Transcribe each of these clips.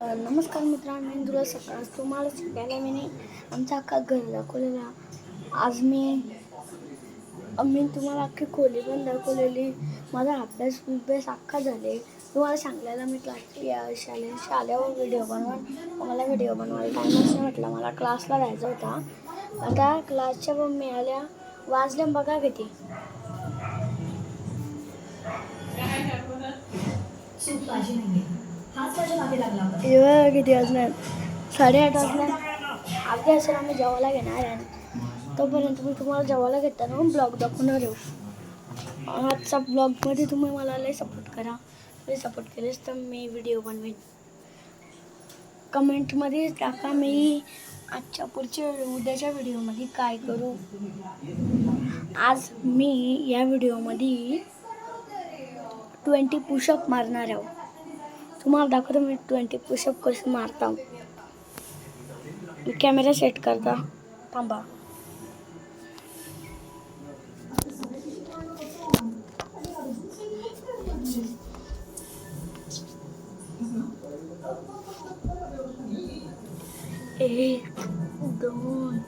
नमस्कार मित्रांनो, मी तुला सकाळ तुम्हाला सगळ्याला मी आमचा अख्खा घर दाखवलेला. आज मी तुम्हाला अख्खी खोली पण दाखवलेली. माझा अभ्यास अख्खा झाले. तुम्हाला सांगायला मी शाळेवर व्हिडिओ मला व्हिडिओ बनवायला टाईमच नाही म्हटलं. मला क्लासला जायचं होता. आता क्लासच्या पण मिळाल्या वाजल्या बघा किती. किती वाजणार? 8:30 वाजणार. अर्ध्या असेल आम्ही जेवायला घेणार आहे. तोपर्यंत मी तुम्हाला जेवायला घेताना ब्लॉग दाखवणार आहे. आजचा ब्लॉगमध्ये तुम्ही मला लय सपोर्ट करा. लय सपोर्ट केलेस तर मी व्हिडिओ बनवेन. कमेंटमध्ये टाका मी आजच्या उद्याच्या व्हिडिओमध्ये काय करू. आज मी या व्हिडिओमध्ये 20 पुशअप मारणार आहे. तुम्हाला दाखवतो मी 20 पुशअप कसे मारता. मी कॅमेरा सेट करता थांबा. एक, दोन,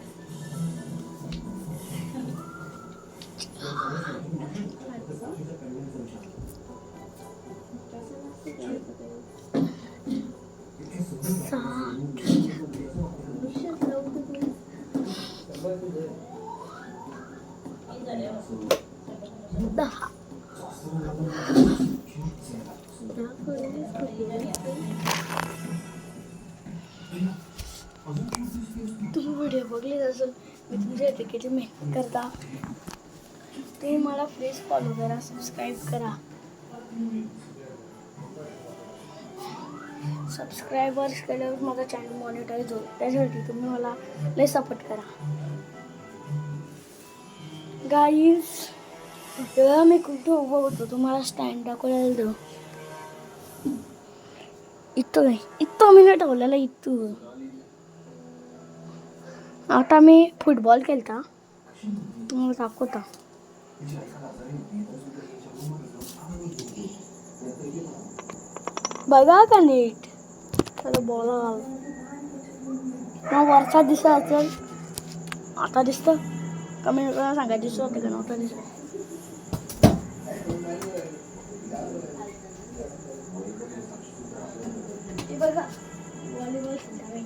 दहा. तुम्ही व्हिडिओ बघले असेल मी तुमच्या इथे किती मेहनत करता. तुम्ही मला प्लीज फॉलो करा, सबस्क्राईब करा. सबस्क्रायबर्स केल्यावर माझा चॅनल मॉनिटाईज होईल. त्यासाठी तुम्ही मला लय सपोर्ट करा गाईज. तेव्हा मी कुठे उभं होतो तुम्हाला स्टँड दाखवायला देऊ. इथं मी ठेवलेला इथं. आता मी फुटबॉल खेळता तुम्हाला दाखवता. बघा का नीट त्याला बॉला मग वरचा दिसत असेल. आता दिसतं कमेंट करा सांगा दिसत होते का नव्हता दिसत. बघा व्हॉलीबॉल खेळता.